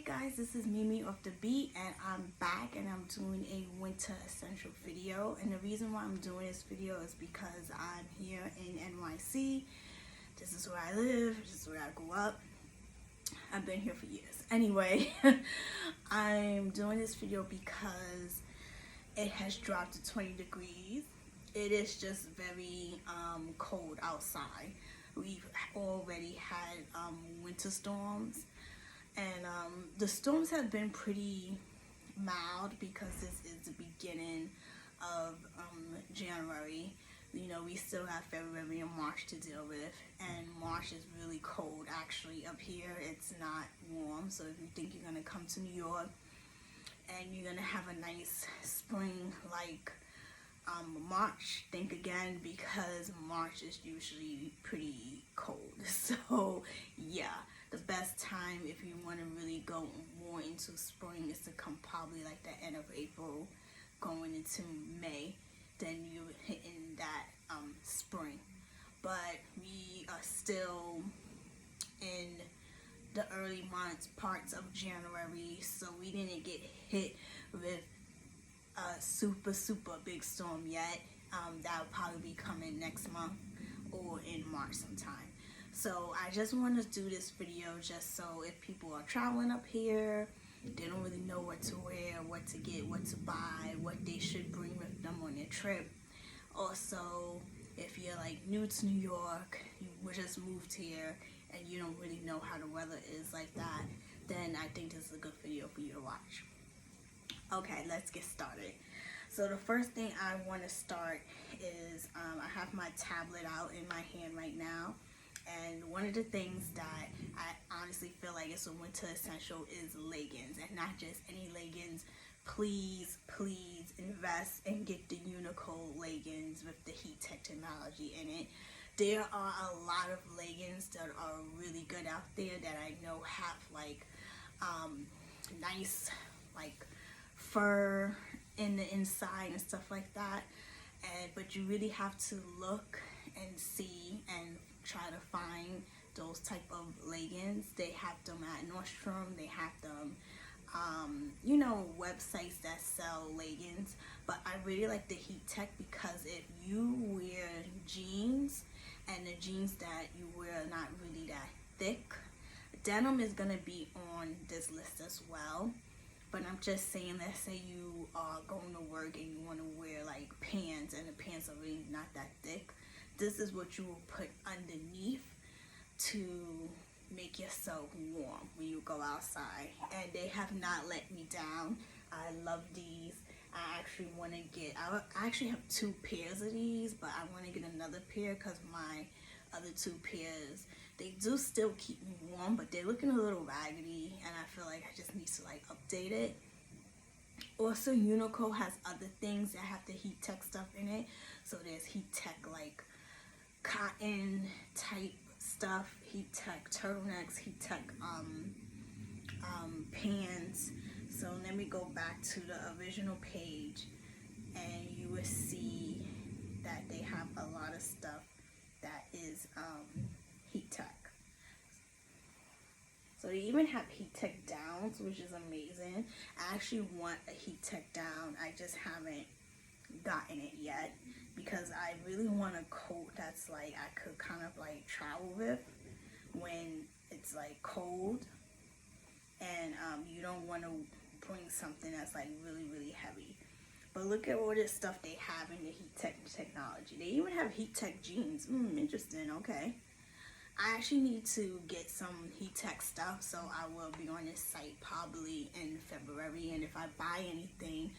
guys, this is Mimi off the beat, and I'm back and I'm doing a winter essential video. And the reason why I'm doing this video is because I'm here in NYC. This is where I live, this is where I grew up. I've been here for years. Anyway, I'm doing this video because it has dropped to 20 degrees. It is just very cold outside. We've already had winter storms, and the storms have been pretty mild because this is the beginning of January. You know, we still have February and March to deal with, and March is really cold actually up here. It's not warm, so if you think you're gonna come to New York and you're gonna have a nice spring like March, think again, because March is usually pretty cold. So yeah, the best time if you want to really go more into spring is to come probably like the end of April going into May. Then you're hitting that spring. But we are still in the early months, parts of January, so we didn't get hit with a super big storm yet. That will probably be coming next month or in March sometime. So I just want to do this video just so if people are traveling up here, they don't really know what to wear, what to get, what to buy, what they should bring with them on their trip. Also, if you're like new to New York, you just moved here and you don't really know how the weather is like that, then I think this is a good video for you to watch. Okay, let's get started. So the first thing I want to start is I have my tablet out in my hand right now, and one of the things that I honestly feel like it's a winter essential is leggings, and not just any leggings. Please invest and get the Uniqlo leggings with the heat tech technology in it. There are a lot of leggings that are really good out there that I know have like nice like fur in the inside and stuff like that, but you really have to look and see and try to find those type of leggings. They have them at Nordstrom, they have them you know, websites that sell leggings, but I really like the heat tech because if you wear jeans and the jeans that you wear are not really that thick, denim is gonna be on this list as well. But I'm just saying, let's say you are going to work and you want to wear like pants and the pants are really not that thick. This is what you will put underneath to make yourself warm when you go outside. And they have not let me down. I love these. I actually want to get, I actually have 2 pairs of these, but I want to get another pair because my other 2 pairs, they do still keep me warm, but they're looking a little raggedy, and I feel like I just need to like update it. Also, Uniqlo has other things that have the heat tech stuff in it. So there's heat tech like cotton type stuff, heat tech turtlenecks, heat tech pants. So let me go back to the original page and you will see that they have a lot of stuff that is heat tech. So they even have heat tech downs, which is amazing. I actually want a heat tech down. I just haven't gotten it yet because I really want a coat that's like I could kind of like travel with when it's like cold, and you don't want to bring something that's like really heavy. But look at all this stuff they have in the heat tech technology. They even have heat tech jeans. Interesting. Okay, I actually need to get some heat tech stuff, so I will be on this site probably in February, and if I buy anything,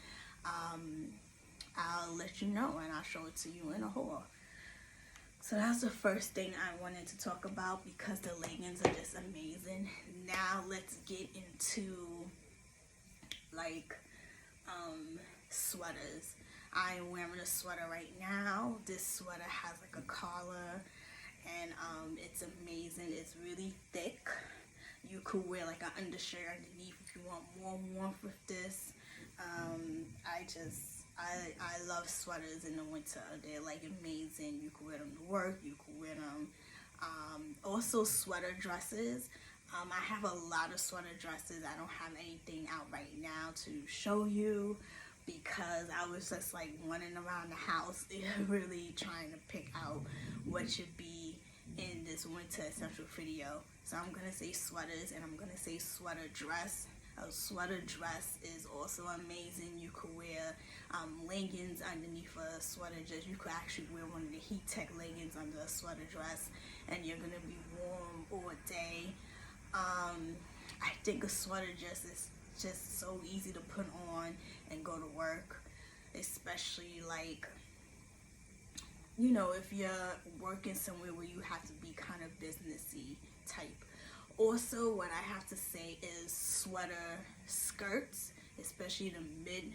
I'll let you know and I'll show it to you in a haul. So that's the first thing I wanted to talk about because the leggings are just amazing. Now let's get into like sweaters. I'm wearing a sweater right now. This sweater has like a collar, and it's amazing. It's really thick. You could wear like an undershirt underneath if you want more warmth with this. I love sweaters in the winter. They're like amazing. You can wear them to work, you can wear them also sweater dresses. I have a lot of sweater dresses. I don't have anything out right now to show you because I was just like running around the house really trying to pick out what should be in this winter essential video. So I'm gonna say sweaters, and I'm gonna say sweater dress. A sweater dress is also amazing. You could wear leggings underneath a sweater dress. You could actually wear one of the heat tech leggings under a sweater dress, and you're gonna be warm all day. I think a sweater dress is just so easy to put on and go to work, especially like, you know, if you're working somewhere where you have to be kind of businessy type. Also, what I have to say is sweater skirts, especially the mid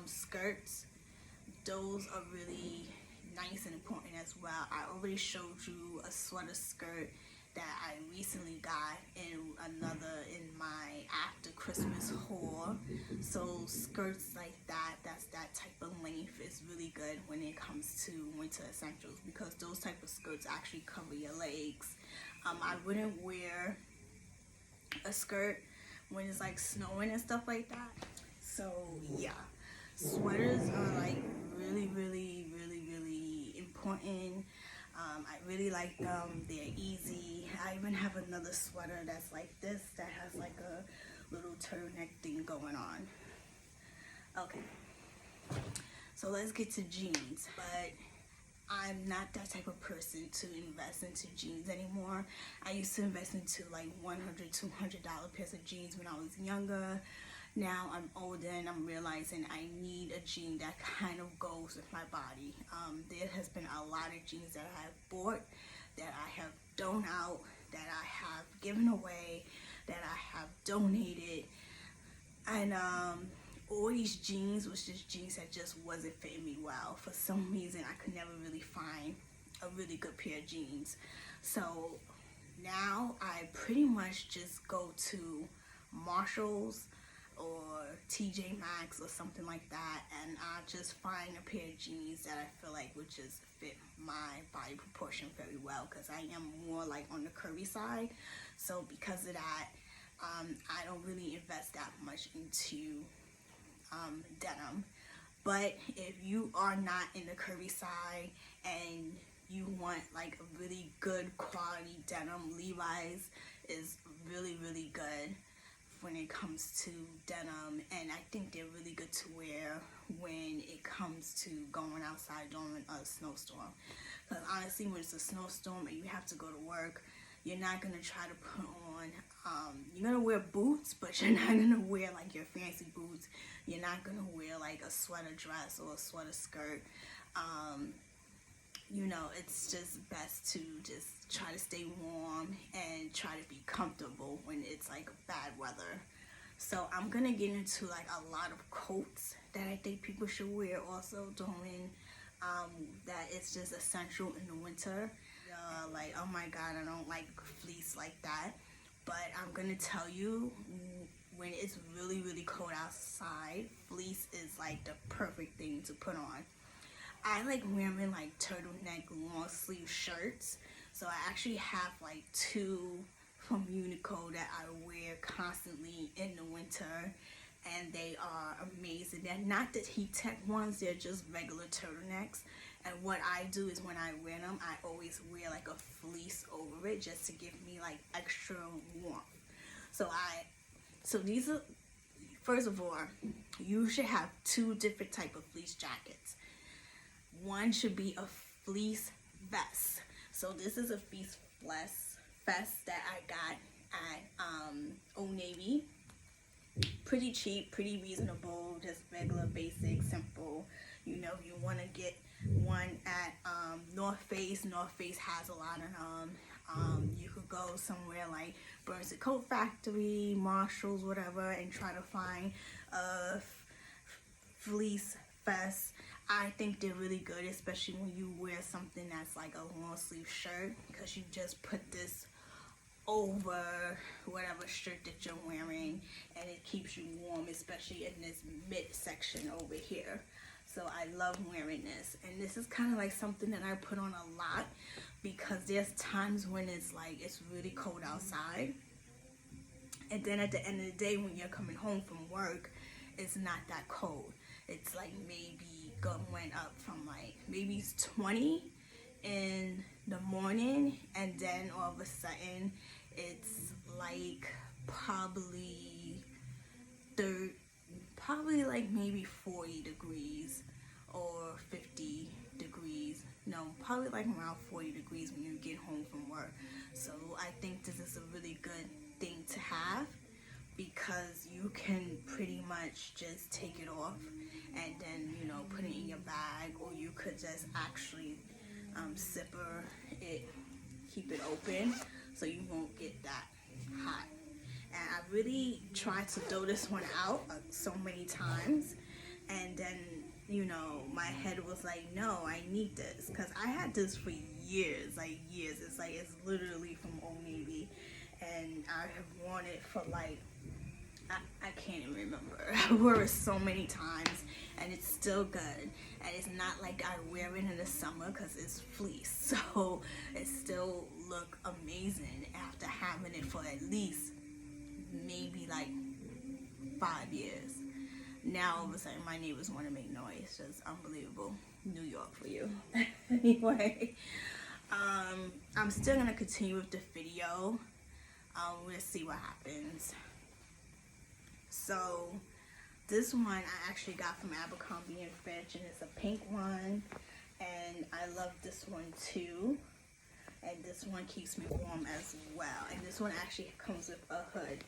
skirts. Those are really nice and important as well. I already showed you a sweater skirt that I recently got in my after Christmas haul. So skirts like that, that's that type of length, is really good when it comes to winter essentials because those type of skirts actually cover your legs. I wouldn't wear a skirt when it's like snowing and stuff like that. So yeah, sweaters are like really important. I really like them. They're easy. I even have another sweater that's like this that has like a little turtleneck thing going on. Okay, so let's get to jeans. But I'm not that type of person to invest into jeans anymore. I used to invest into like $100, $200 pairs of jeans when I was younger. Now I'm older and I'm realizing I need a jean that kind of goes with my body. There has been a lot of jeans that I have bought, that I have thrown out, that I have given away, that I have donated, and all these jeans was just jeans that just wasn't fitting me well. For some reason, I could never really find a really good pair of jeans. So now I pretty much just go to Marshall's or TJ Maxx or something like that, and I just find a pair of jeans that I feel like would just fit my body proportion very well, because I am more like on the curvy side. So because of that, I don't really invest that much into denim. But if you are not in the curvy side and you want like a really good quality denim, Levi's is really good when it comes to denim, and I think they're really good to wear when it comes to going outside during a snowstorm. Because honestly, when it's a snowstorm and you have to go to work, you're not gonna try to put on, you're gonna wear boots, but you're not gonna wear like your fancy boots. You're not gonna wear like a sweater dress or a sweater skirt. You know, it's just best to just try to stay warm and try to be comfortable when it's like bad weather. So I'm gonna get into like a lot of coats that I think people should wear also during that it's just essential in the winter. Like, oh my god, I don't like fleece like that, but I'm gonna tell you, when it's really cold outside, fleece is like the perfect thing to put on. I like wearing like turtleneck long sleeve shirts, so I actually have like 2 from Uniqlo that I wear constantly in the winter, and they are amazing. They're not the heat tech ones, they're just regular turtlenecks. And what I do is when I wear them, I always wear like a fleece over it just to give me like extra warmth. So these are, first of all, you should have 2 different type of fleece jackets. One should be a fleece vest. So this is a fleece vest that I got at Old Navy. Pretty cheap, pretty reasonable, just regular, basic, simple. You know, if you want to get one at North Face has a lot of them. You could go somewhere like Dressy Coat Factory, Marshalls, whatever, and try to find a fleece vest. I think they're really good, especially when you wear something that's like a long sleeve shirt, because you just put this over whatever shirt that you're wearing, and it keeps you warm, especially in this midsection over here. So I love wearing this, and this is kind of like something that I put on a lot because there's times when it's like it's really cold outside, And then at the end of the day, when you're coming home from work, it's not that cold. It's like maybe went up from like maybe it's 20 in the morning, and then all of a sudden it's like probably like maybe 40 degrees or 50 degrees. No, probably like around 40 degrees when you get home from work. So I think this is a really good thing to have, because you can pretty much just take it off and then, you know, put it in your bag, or you could just actually zipper it, keep it open so you won't get that hot. And I really tried to throw this one out so many times, and then, you know, my head was like, no, I need this, because I had this for years, like years. It's like, it's literally from Old Navy, and I have worn it for like, I can't even remember. I wore it so many times, and it's still good. And it's not like I wear it in the summer because it's fleece, so it still look amazing after having it for at least maybe like 5 years. Now all of a sudden my neighbors want to make noise. Just unbelievable. New York for you. Anyway, I'm still gonna continue with the video. We'll see what happens. So this one I actually got from Abercrombie and Fitch, and it's a pink one, and I love this one too. And this one keeps me warm as well. And this one actually comes with a hood.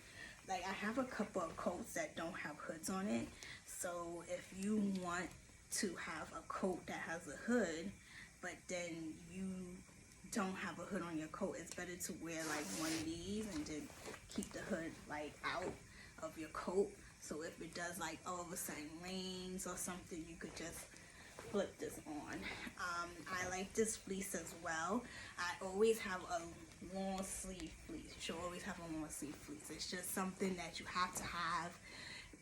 Like, I have a couple of coats that don't have hoods on it. So if you want to have a coat that has a hood, but then you don't have a hood on your coat, it's better to wear like one of these and then keep the hood like out of your coat. So if it does like all of a sudden rains or something, you could just flip this on. I like this fleece as well. I always have a long sleeve fleece. You should always have a long sleeve fleece. It's just something that you have to have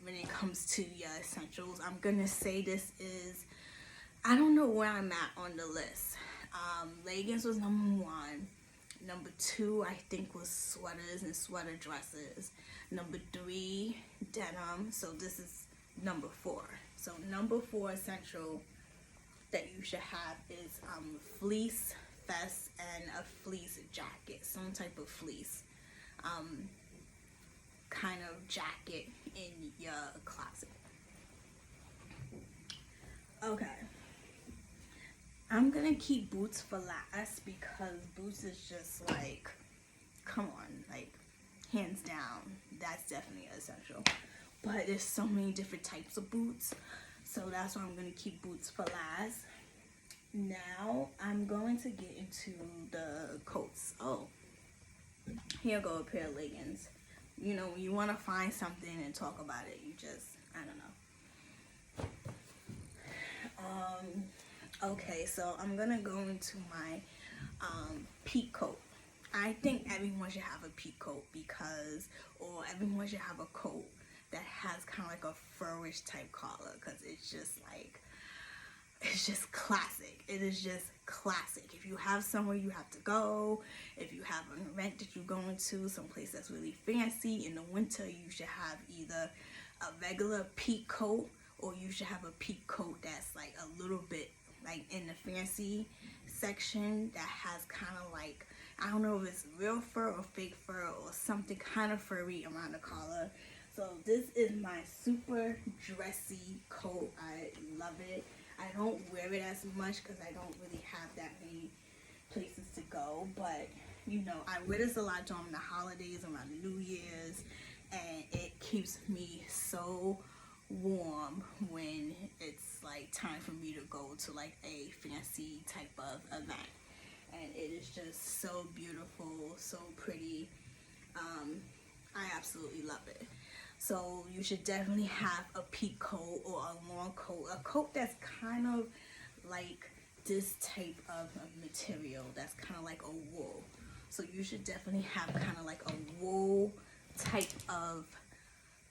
when it comes to your essentials. I'm gonna say this is, I don't know where I'm at on the list. Leggings was number 1. Number 2, I think, was sweaters and sweater dresses. Number 3, denim. So this is number 4. So number 4 essential that you should have is fleece vest and a fleece jacket, some type of fleece kind of jacket in your closet. Okay, I'm gonna keep boots for last, because boots is just like, come on, like hands down, that's definitely essential. But there's so many different types of boots, so that's why I'm going to keep boots for last. Now, I'm going to get into the coats. Oh, here go a pair of leggings. You know, when you want to find something and talk about it, you just, I don't know. Okay, so I'm going to go into my Peacoat. I think everyone should have a Peacoat, because, or everyone should have a coat that has kind of like a furish type collar, because it's just like, it's just classic. It is just classic. If you have somewhere you have to go, if you have an event that you're going to, someplace that's really fancy in the winter, you should have either a regular Peacoat, or you should have a Peacoat that's like a little bit like in the fancy section, that has kind of like, I don't know if it's real fur or fake fur or something kind of furry around the collar. So this is my super dressy coat. I love it. I don't wear it as much because I don't really have that many places to go. But, you know, I wear this a lot during the holidays, around the New Year's. And it keeps me so warm when it's like time for me to go to like a fancy type of event. And it is just so beautiful, so pretty. I absolutely love it. So you should definitely have a Peacoat or a long coat, a coat that's kind of like this type of material, that's kind of like a wool. So you should definitely have kind of like a wool type of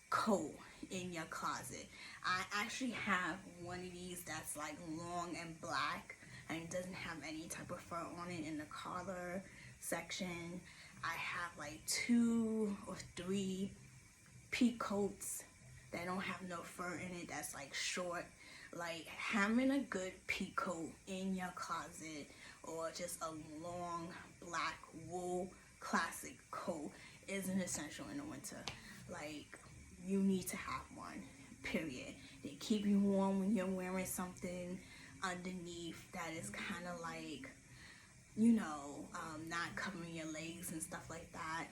coat in your closet. I actually have one of these that's like long and black, and it doesn't have any type of fur on it in the collar section. I have like 2 or 3 peacoats that don't have no fur in it, that's like short. Like having a good peacoat in your closet, or just a long black wool classic coat, is an essential in the winter. Like, you need to have one, period. They keep you warm when you're wearing something underneath that is kind of like, you know, not covering your legs and stuff like that.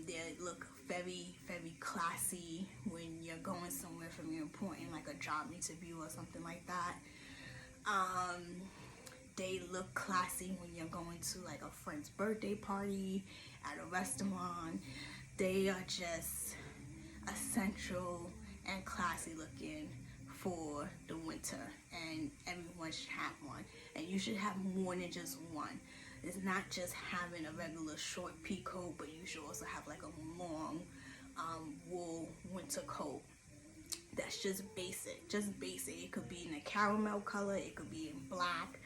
They look very, very classy when you're going somewhere from your important, like a job interview or something like that. They look classy when you're going to like a friend's birthday party, at a restaurant. They are just essential and classy looking for the winter, and everyone should have one. And you should have more than just one. It's not just having a regular short peacoat, but you should also have like a long wool winter coat that's just basic. It could be in a caramel color, it could be in black.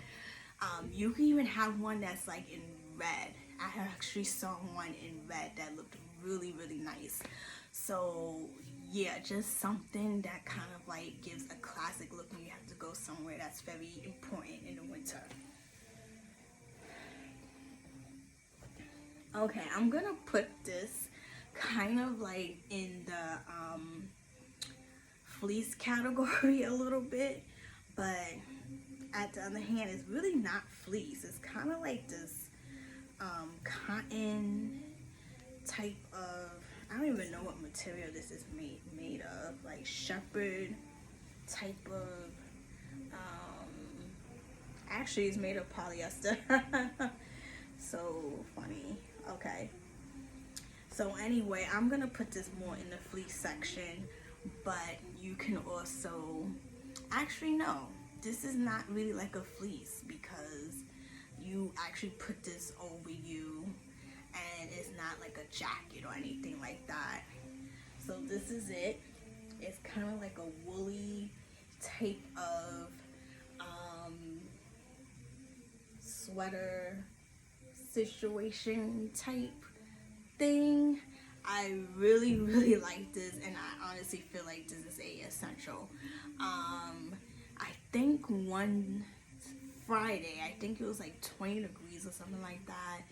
You can even have one that's like in red. I actually saw one in red that looked really, really nice. So yeah, just something that kind of like gives a classic look when you have to go somewhere that's very important in the winter. Okay, I'm gonna put this kind of like in the fleece category a little bit, but at the other hand, it's really not fleece. It's kind of like this cotton type of, I don't even know what material this is made of, like shepherd type of, actually it's made of polyester. So funny. Okay, so anyway, I'm gonna put this more in the fleece section, but you can also, actually no, this is not really like a fleece, because you actually put this over you and it's not like a jacket or anything like that. So this is it. It's kind of like a woolly type of sweater situation type thing. I really, really like this, and I honestly feel like this is a essential. I think one Friday, I think it was like 20 degrees or something like that,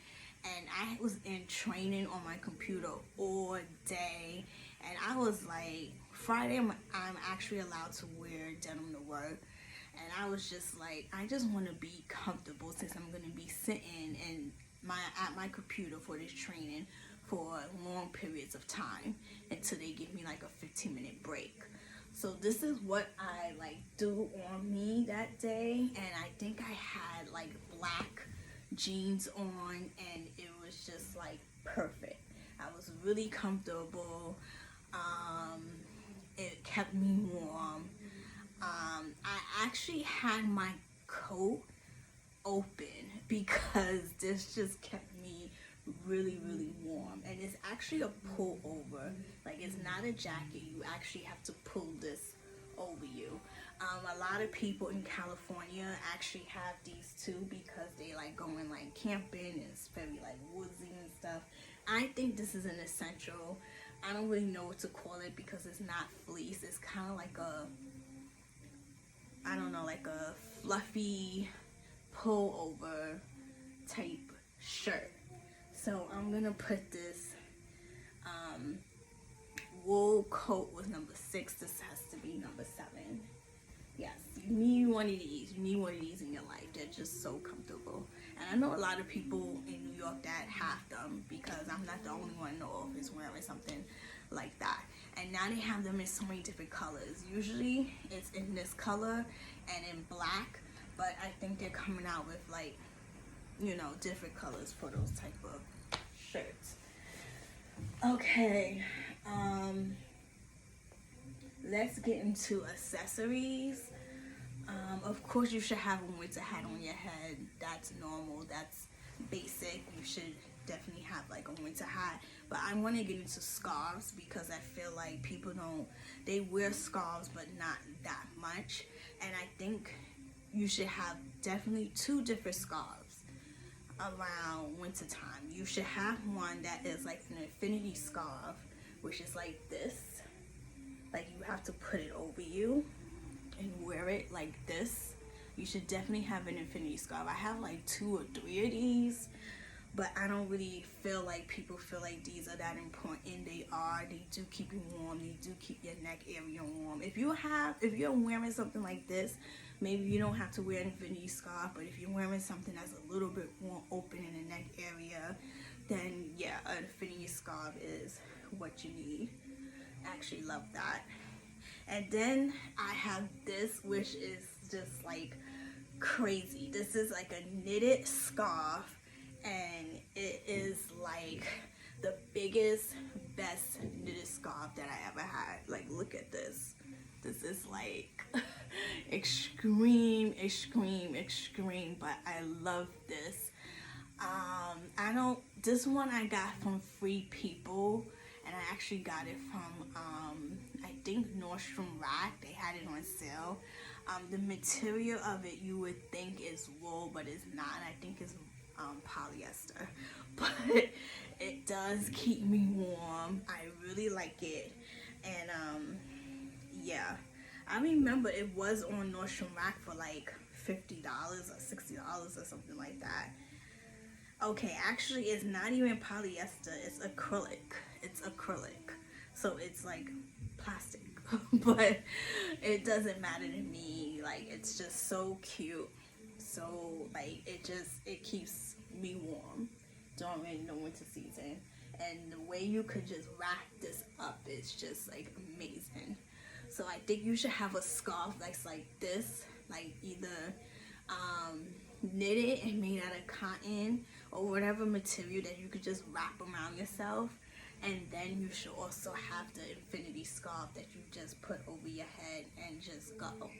and I was in training on my computer all day, and I was like, Friday I'm actually allowed to wear denim to work, and I was just like, I just want to be comfortable since I'm going to be sitting at my computer for this training for long periods of time until they give me like a 15-minute break. So this is what I like do on me that day, and I think I had like black jeans on, and it was just like perfect. I was really comfortable. It kept me warm. I actually had my coat open because this just kept me really, really warm, and it's actually a pull over. Like, it's not a jacket. You actually have to pull this over you. A lot of people in California actually have these too, because they like going like camping, and it's very like woodsy and stuff. I think this is an essential. I don't really know what to call it because it's not fleece. It's kind of like a, I don't know, like a fluffy pull over type shirt. So I'm gonna put this wool coat was number 6. This has to be number 7. Yes, you need one of these. You need one of these in your life. They're just so comfortable. And I know a lot of people in New York that have them, because I'm not the only one in the office wearing something like that. And now they have them in so many different colors. Usually it's in this color and in black, but I think they're coming out with like, you know, different colors for those type of shirts. Okay, let's get into accessories. Of course, you should have a winter hat on your head. That's normal. That's basic. You should definitely have like a winter hat. But I want to get into scarves, because I feel like people they wear scarves but not that much. And I think you should have definitely 2 different scarves around winter time. You should have one that is like an infinity scarf which is like this. Like you have to put it over you and wear it like this. You should definitely have an infinity scarf. I have like 2 or 3 of these, but I don't really feel like people feel like these are that important. They are. They do keep you warm. They do keep your neck area warm. If you're wearing something like this, maybe you don't have to wear an infinity scarf, but if you're wearing something that's a little bit more open in the neck area, then yeah, an infinity scarf is what you need. I actually love that. And then I have this, which is just like crazy. This is like a knitted scarf, and it is like the biggest, best knitted scarf that I ever had. Like, look at this. This is like extreme, but I love this. This one I got from Free People, and I actually got it from, I think Nordstrom Rack. They had it on sale. The material of it you would think is wool, but it's not. I think it's polyester, but it does keep me warm. I really like it. And yeah, I remember it was on Nordstrom Rack for like $50 or $60 or something like that. Okay, actually it's not even polyester, it's acrylic. So it's like plastic. But it doesn't matter to me. Like, it's just so cute. So like it keeps me warm during the winter season. And the way you could just wrap this up is just like amazing. So I think you should have a scarf that's like this, like either knitted and made out of cotton or whatever material that you could just wrap around yourself. And then you should also have the infinity scarf that you just put over your head and just go.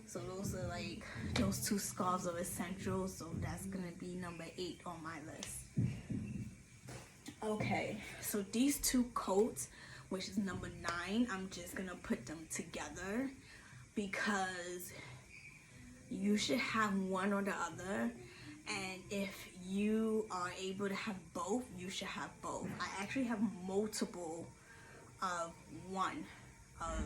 So those are like, those 2 scarves are essential. So that's gonna be number 8 on my list. Okay, so these 2 coats, which is number 9, I'm just gonna put them together because you should have one or the other. And if you are able to have both, you should have both. I actually have multiple of one of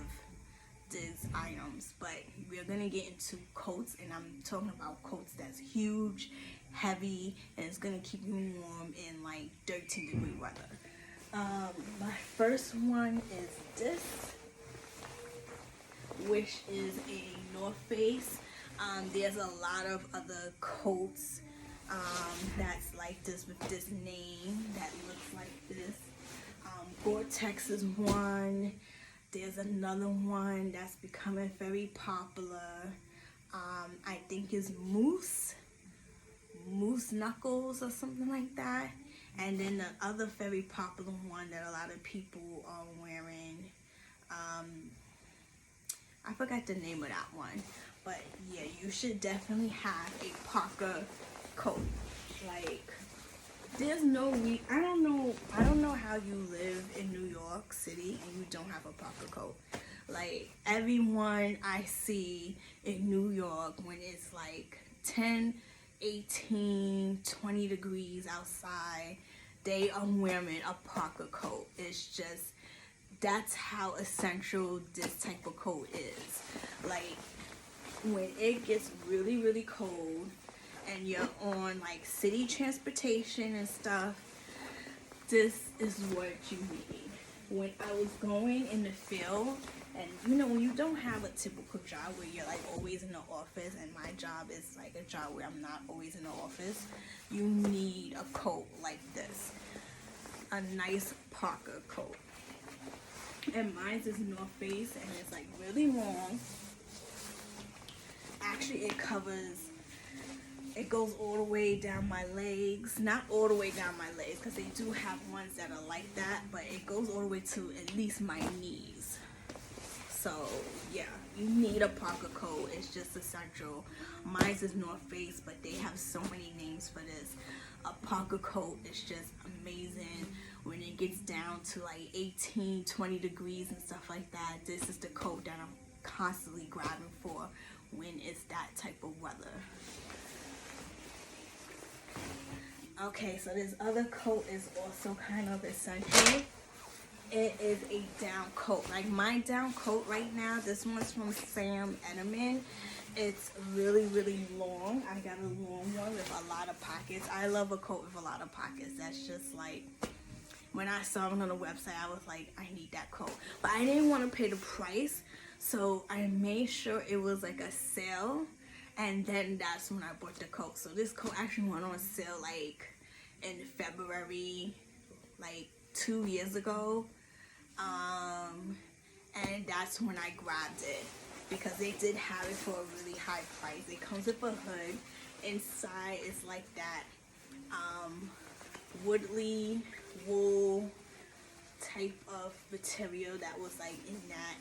these items, but we're gonna get into coats, and I'm talking about coats that's huge, heavy, and it's gonna keep you warm in like 13-degree weather. My first one is this, which is a North Face. There's a lot of other coats that's like this with this name that looks like this. Gore-Tex is one. There's another one that's becoming very popular. I think is Moose Knuckles or something like that. And then the other very popular one that a lot of people are wearing, I forgot the name of that one. But yeah, you should definitely have a Parker coat. Like, there's no I don't know how you live in New York City and you don't have a Parker coat. Like, everyone I see in New York when it's like 10, 18, 20 degrees outside, they are wearing a Parker coat. It's just, that's how essential this type of coat is. Like, when it gets really, really cold and you're on like city transportation and stuff, this is what you need. When I was going in the field, and you know, when you don't have a typical job where you're like always in the office, and my job is like a job where I'm not always in the office, you need a coat like this, a nice Parker coat. And mine is North Face, and it's like really long. Actually, it goes all the way down my legs. Not all the way down my legs, because they do have ones that are like that, but it goes all the way to at least my knees. So yeah, you need a Parker coat. It's just essential. Mine is North Face, but they have so many names for this. A Parker coat is just amazing. When it gets down to like 18, 20 degrees and stuff like that, this is the coat that I'm constantly grabbing for when it's that type of weather. Okay, so this other coat is also kind of essential. it is a down coat. Like my down coat right now, this one's from Sam Edelman. It's really, really long. I got a long one with a lot of pockets. I love a coat with a lot of pockets. That's just like, when I saw it on the website, I was like, I need that coat. But I didn't want to pay the price, so I made sure it was like a sale, and then that's when I bought the coat. So this coat actually went on sale like in February, like 2 years ago. And that's when I grabbed it, because they did have it for a really high price. It comes with a hood. Inside is like that woodly wool type of material that was like in that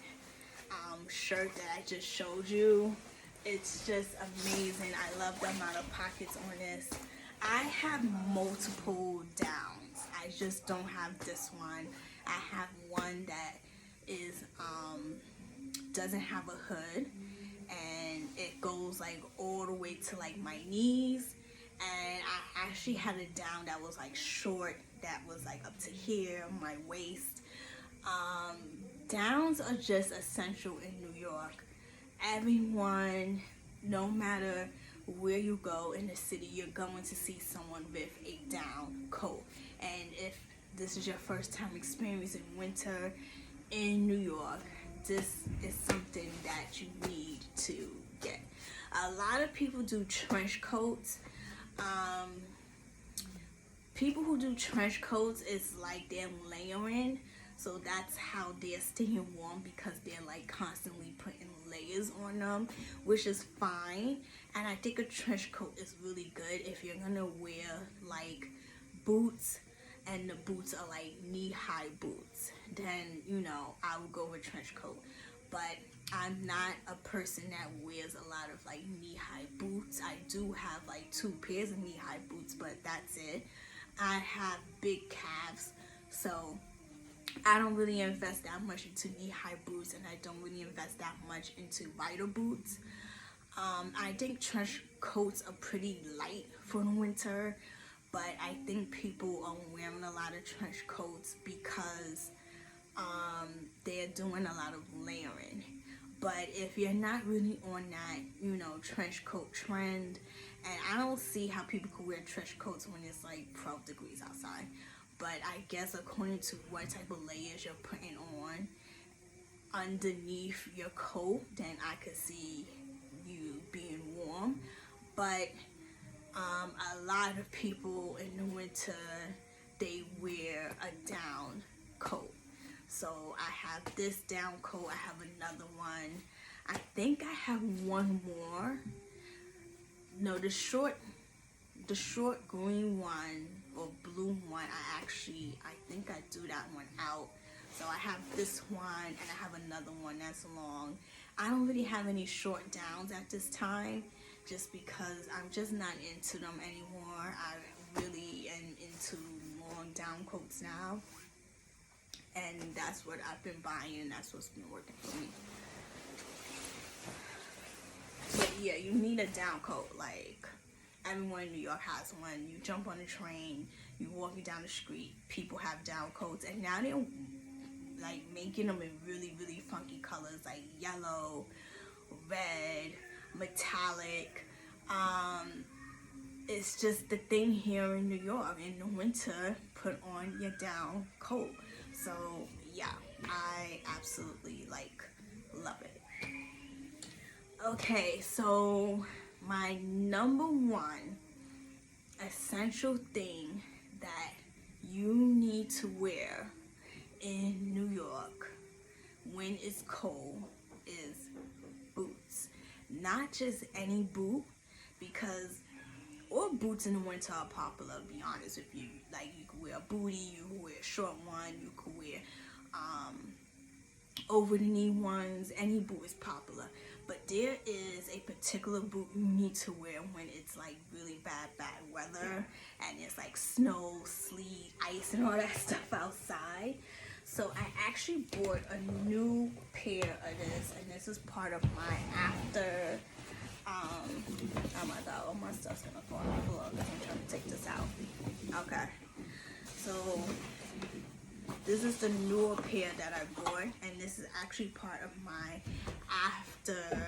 shirt that I just showed you. It's just amazing. I love the amount of pockets on this. I have multiple downs. I just don't have this one. I have one that is doesn't have a hood, and it goes like all the way to like my knees. And I actually had a down that was like short, that was like up to here, my waist. Downs are just essential in New York. Everyone, no matter where you go in the city, you're going to see someone with a down coat. And if this is your first time experiencing winter in New York, this is something that you need to get. A lot of people do trench coats. People who do trench coats, it's like they're layering, so that's how they're staying warm, because they're like constantly putting layers on them, which is fine. And I think a trench coat is really good if you're gonna wear like boots, and the boots are like knee-high boots, then you know I would go with trench coat. But I'm not a person that wears a lot of like knee-high boots. I do have like 2 pairs of knee-high boots, but that's it. I have big calves, so I don't really invest that much into knee-high boots, and I don't really invest that much into wider boots. I think trench coats are pretty light for the winter, but I think people are wearing a lot of trench coats because they're doing a lot of layering. But if you're not really on that, you know, trench coat trend, and I don't see how people could wear trench coats when it's like 12 degrees outside. But I guess according to what type of layers you're putting on underneath your coat, then I could see you being warm. But a lot of people in the winter, they wear a down coat. So I have this down coat, I have another one. I think I have one more. No, the short green one or blue one, I think I do that one out. So I have this one, and I have another one that's long. I don't really have any short downs at this time, just because I'm just not into them anymore. I really am into long down coats now, and that's what I've been buying, and that's what's been working for me. But yeah, you need a down coat. Like, everyone in New York has one. You jump on the train, you walking down the street, people have down coats, and now they're like making them in really, really funky colors, like yellow, red, metallic. It's just the thing here in New York. In the winter, put on your down coat. So yeah, I absolutely like love it. Okay, so my number one essential thing that you need to wear in New York when it's cold is boots. Not just any boot, because all boots in the winter are popular, to be honest with you. Like, you can wear a booty, you can wear a short one, you can wear over the knee ones. Any boot is popular. But there is a particular boot you need to wear when it's like really bad weather, and it's like snow, sleet, ice, and all that stuff outside. So I actually bought a new pair of this, and this is part of my after, oh my god, all my stuff's gonna fall on the floor because I'm trying to take this out. Okay, so This is the newer pair that I bought, and this is actually part of my after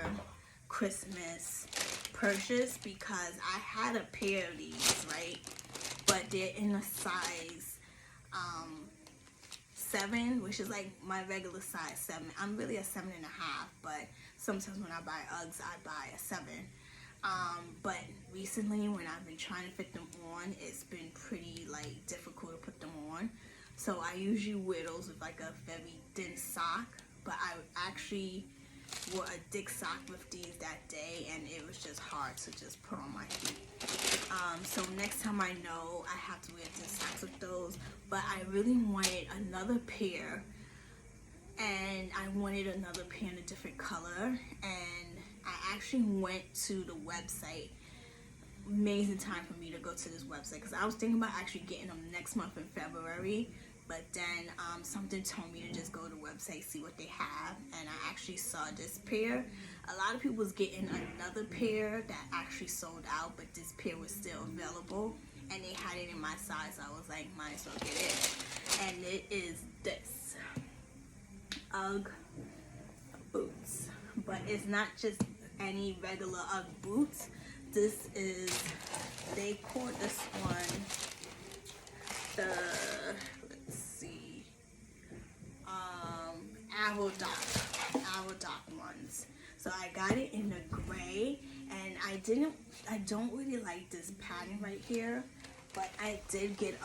Christmas purchase because I had a pair of these, right? But they're in a size 7, which is like my regular size 7. I'm really a 7.5, but sometimes when I buy Uggs, I buy a 7. But recently when I've been trying to fit them on, it's been pretty like difficult to put them on. So I usually wear those with like a very thin sock, but I actually wore a thick sock with these that day, and it was just hard to just put on my feet. So next time I know I have to wear thin socks with those, but I really wanted another pair, and I wanted another pair in a different color, and I actually went to the website. Amazing time for me to go to this website because I was thinking about actually getting them next month in February, but then something told me to just go to the website, see what they have, and I actually saw this pair. A lot of people was getting another pair that actually sold out, but this pair was still available, and they had it in my size, so I was like, might as well get it. And it is this Ugg Boots, but it's not just any regular Ugg Boots. This is, they called this one the, let's see, Avodoc ones. So I got it in the gray, and I don't really like this pattern right here, but I did get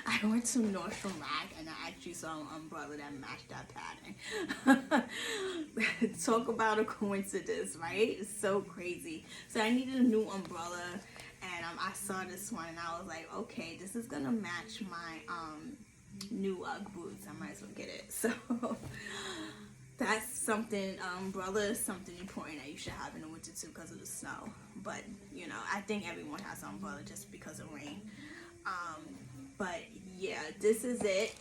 I went to Nordstrom Rack and I actually saw an umbrella that matched that pattern. Talk about a coincidence, right? It's so crazy. So I needed a new umbrella, and I saw this one and I was like, okay, this is gonna match my new Ugg boots. I might as well get it. So that's something, umbrella is something important that you should have in the winter too because of the snow. But you know, I think everyone has an umbrella just because of rain. But yeah, this is it.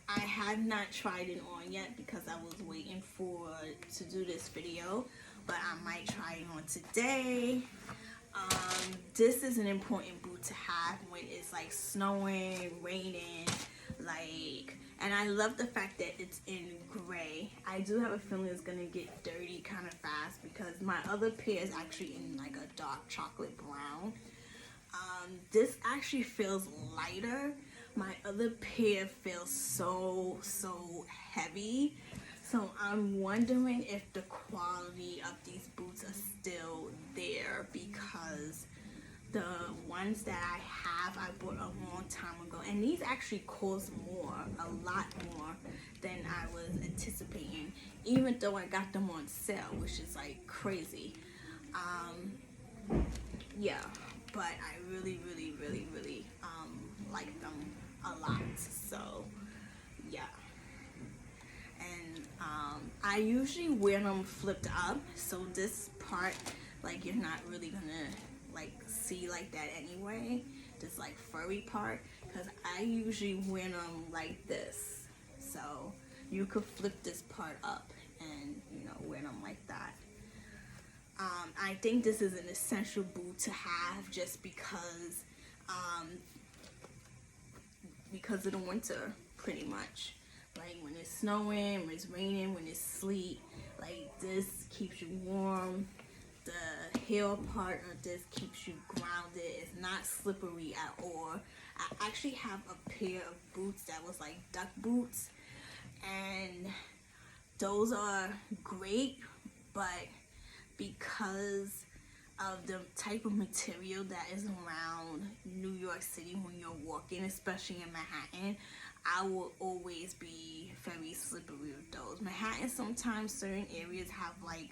I have not tried it on yet because I was waiting to do this video, but I might try it on today. This is an important boot to have when it's like snowing, raining, like, and I love the fact that it's in gray. I do have a feeling it's gonna get dirty kind of fast because my other pair is actually in like a dark chocolate brown. This actually feels lighter. My other pair feels so heavy. So I'm wondering if the quality of these boots are still there because the ones that I have, I bought a long time ago, and these actually cost more, a lot more than I was anticipating, even though I got them on sale, which is like crazy. Yeah, but I really like them a lot. So yeah, and I usually wear them flipped up, so this part, like, you're not really gonna like see like that anyway, this like furry part, because I usually wear them like this, so you could flip this part up and, you know, wear them like that. I think this is an essential boot to have just because of the winter, pretty much. Like when it's snowing, when it's raining, when it's sleet, like this keeps you warm. The heel part of this keeps you grounded. It's not slippery at all. I actually have a pair of boots that was like duck boots, and those are great, but because of the type of material that is around New York City when you're walking, especially in Manhattan, I will always be very slippery with those. Manhattan, sometimes certain areas have like,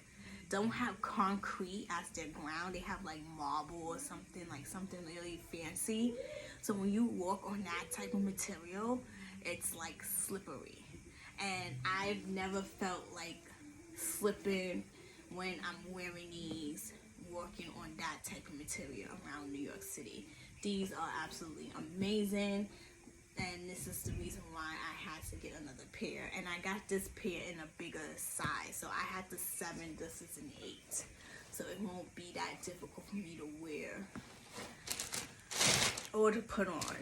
don't have concrete as their ground. They have like marble or something, like something really fancy. So when you walk on that type of material, it's like slippery. And I've never felt like slipping when I'm wearing these, walking on that type of material around New York City. These are absolutely amazing, and this is the reason why I had to get another pair. And I got this pair in a bigger size, so I had the 7, this is an 8, so it won't be that difficult for me to wear or to put on.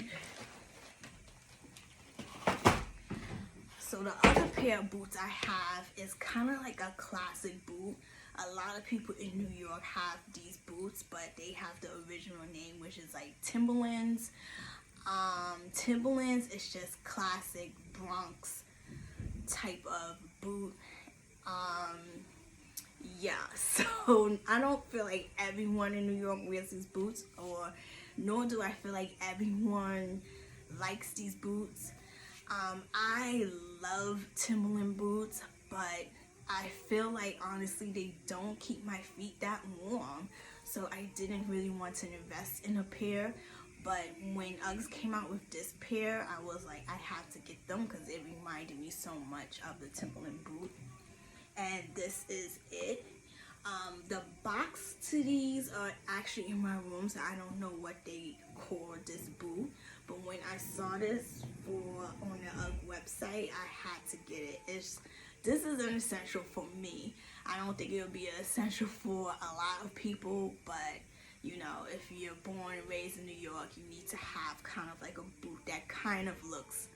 So the other pair of boots I have is kind of like a classic boot. A lot of people in New York have these boots, but they have the original name, which is like Timberlands. Timberlands is just classic Bronx type of boot. Yeah, so I don't feel like everyone in New York wears these boots, or nor do I feel like everyone likes these boots. I love Timberland boots, but I feel like honestly they don't keep my feet that warm, so I didn't really want to invest in a pair. But when Uggs came out with this pair, I was like, I have to get them because it reminded me so much of the Timberland boot. And this is it. The box to these are actually in my room, so I don't know what they call this boot. But when I saw this on the Ugg website, I had to get it. This is an essential for me. I don't think it'll be an essential for a lot of people, but you know, if you're born and raised in New York, you need to have kind of like a boot that kind of looks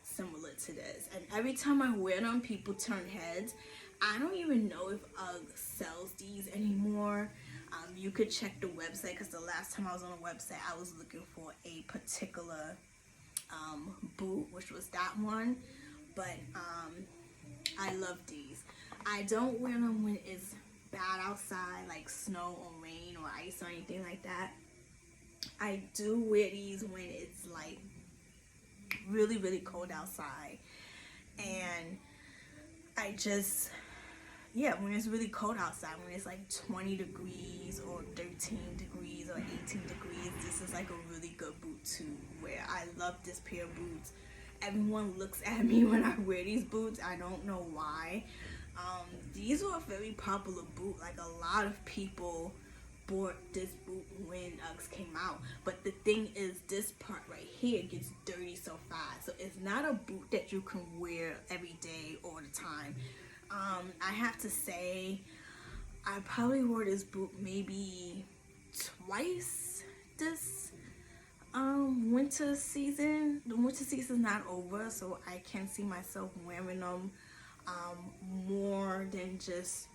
similar to this. And every time I wear them, people turn heads. I don't even know if Ugg sells these anymore. You could check the website, because the last time I was on the website, I was looking for a particular boot, which was that one. But I love these. I don't wear them when it's bad outside, like snow or rain or ice or anything like that. I do wear these when it's like really, really cold outside. And I just, yeah, when it's really cold outside, when it's like 20 degrees or 13 degrees or 18 degrees, this is like a really good boot to wear. I love this pair of boots. Everyone looks at me when I wear these boots. I don't know why. These were a very popular boot. Like, a lot of people bought this boot when Uggs came out. But the thing is, this part right here gets dirty so fast. So it's not a boot that you can wear every day all the time. I have to say, I probably wore this boot maybe twice this winter season. The winter season is not over, so I can see myself wearing them more than just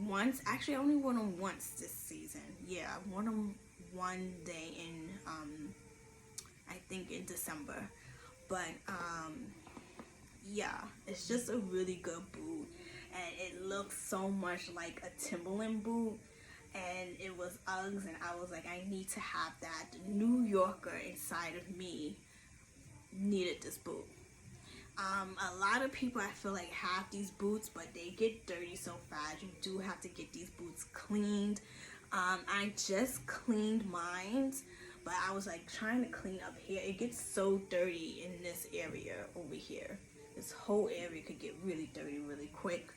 once. Actually, I only wore them once this season. Yeah, I wore them one day in I think in December. But yeah, it's just a really good boot, and it looks so much like a Timberland boot. And it was Uggs, and I was like, I need to have that. The New Yorker inside of me needed this boot. A lot of people, I feel like, have these boots, but they get dirty so fast. You do have to get these boots cleaned. I just cleaned mine, but I was like trying to clean up here. It gets so dirty in this area over here. This whole area could get really dirty really quick.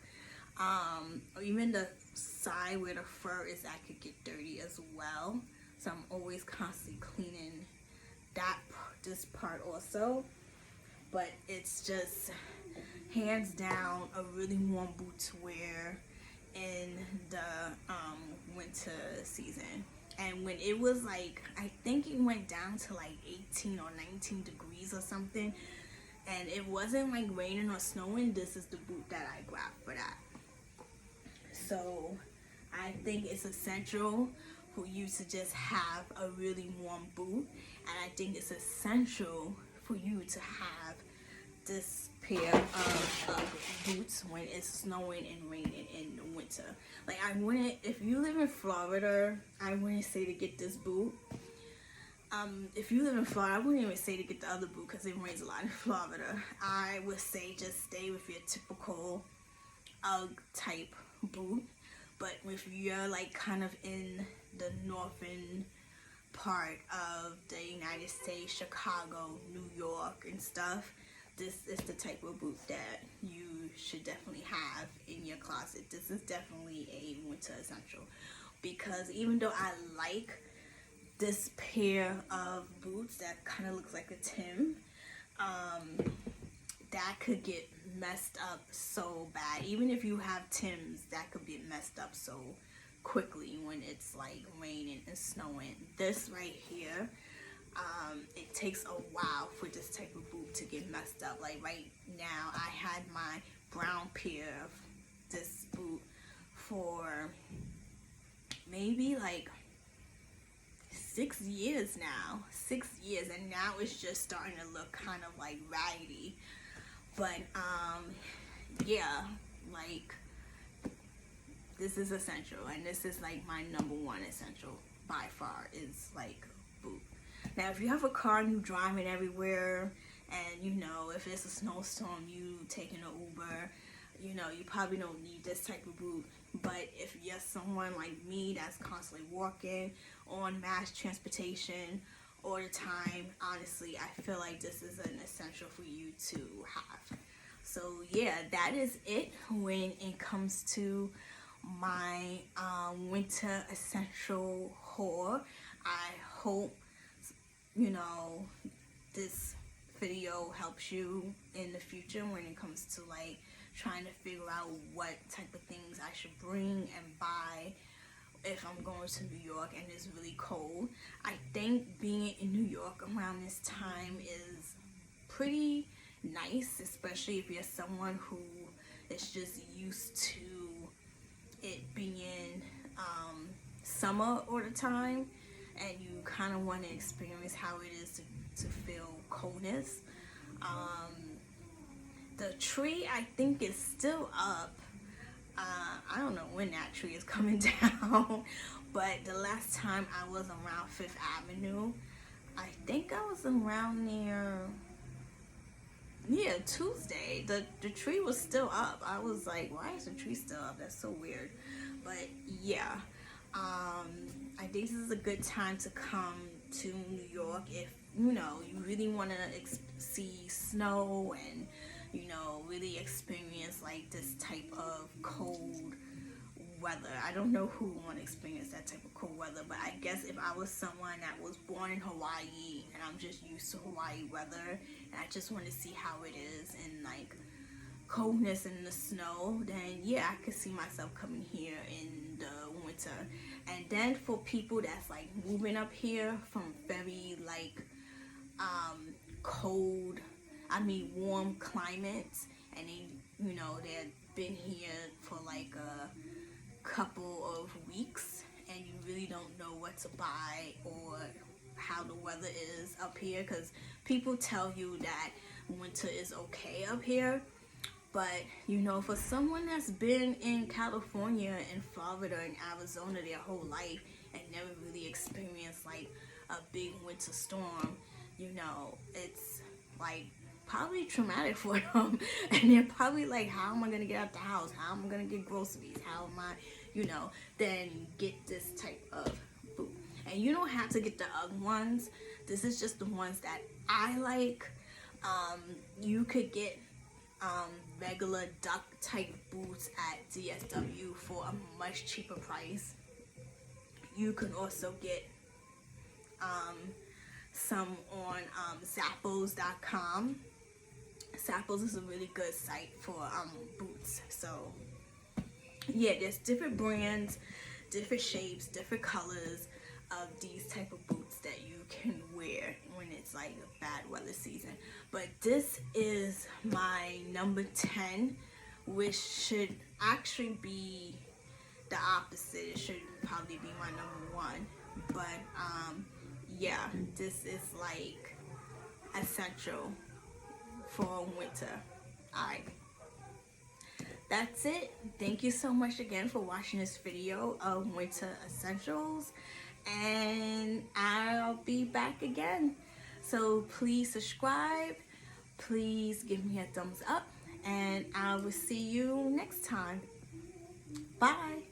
Or even the side where the fur is, that could get dirty as well. So I'm always constantly cleaning this part also. But it's just hands down a really warm boot to wear in the winter season. And when it was like, I think it went down to like 18 or 19 degrees or something, and it wasn't like raining or snowing, this is the boot that I grabbed for that. So I think it's essential for you to just have a really warm boot, and I think it's essential for you to have this pair of boots when it's snowing and raining in the winter. Like, I wouldn't, if you live in Florida, I wouldn't say to get this boot. If you live in Florida, I wouldn't even say to get the other boot because it rains a lot in Florida. I would say just stay with your typical Ugg type boot. But if you're like kind of in the northern part of the United States, Chicago, New York and stuff, this is the type of boot that you should definitely have in your closet. This is definitely a winter essential, because even though I like this pair of boots that kind of looks like a Tim, that could get messed up so bad. Even if you have Tims, that could get messed up so quickly when it's like raining and snowing. This right here, it takes a while for this type of boot to get messed up. Like right now, I had my brown pair of this boot for maybe like 6 years now. 6 years, and now it's just starting to look kind of like raggedy. But yeah, like this is essential, and this is like my #1 essential by far, is like boot. Now if you have a car and you driving everywhere, and you know, if it's a snowstorm, you taking an Uber, you know, you probably don't need this type of boot. But if you're someone like me that's constantly walking on mass transportation all the time, honestly, I feel like this is an essential for you to have. So yeah, that is it when it comes to my winter essential haul. I hope, you know, this video helps you in the future when it comes to like trying to figure out what type of things I should bring and buy if I'm going to New York and it's really cold. I think being in New York around this time is pretty nice, especially if you're someone who is just used to it being summer all the time, and you kind of want to experience how it is to feel coldness. The tree, I think, is still up. I don't know when that tree is coming down, but the last time I was around 5th Avenue, I think I was around near, yeah, Tuesday. The tree was still up. I was like, why is the tree still up? That's so weird. But yeah, I think this is a good time to come to New York if, you know, you really want to see snow and, you know, really experience like this type of cold weather. I don't know who would want to experience that type of cold weather, but I guess if I was someone that was born in Hawaii and I'm just used to Hawaii weather and I just want to see how it is in like coldness and the snow, then yeah, I could see myself coming here in the winter. And then for people that's like moving up here from very like cold, I mean warm climates, and they, you know, they've been here for like a couple of weeks and you really don't know what to buy or how the weather is up here, because people tell you that winter is okay up here, but you know, for someone that's been in California and Florida and Arizona their whole life and never really experienced like a big winter storm, you know, it's like probably traumatic for them. And they're probably like, how am I gonna get out the house? How am I gonna get groceries? How am I, you know, then get this type of boot. And you don't have to get the Ugg ones. This is just the ones that I like. You could get regular duck type boots at DSW for a much cheaper price. You can also get some on Zappos.com. Zappos is a really good site for boots. So yeah, there's different brands, different shapes, different colors of these type of boots that you can wear when it's like a bad weather season. But this is my number 10, which should actually be the opposite. It should probably be my number 1. But yeah, this is like essential for winter. Alright, that's it. Thank you so much again for watching this video of winter essentials, and I'll be back again. So please subscribe, please give me a thumbs up, and I will see you next time. Bye.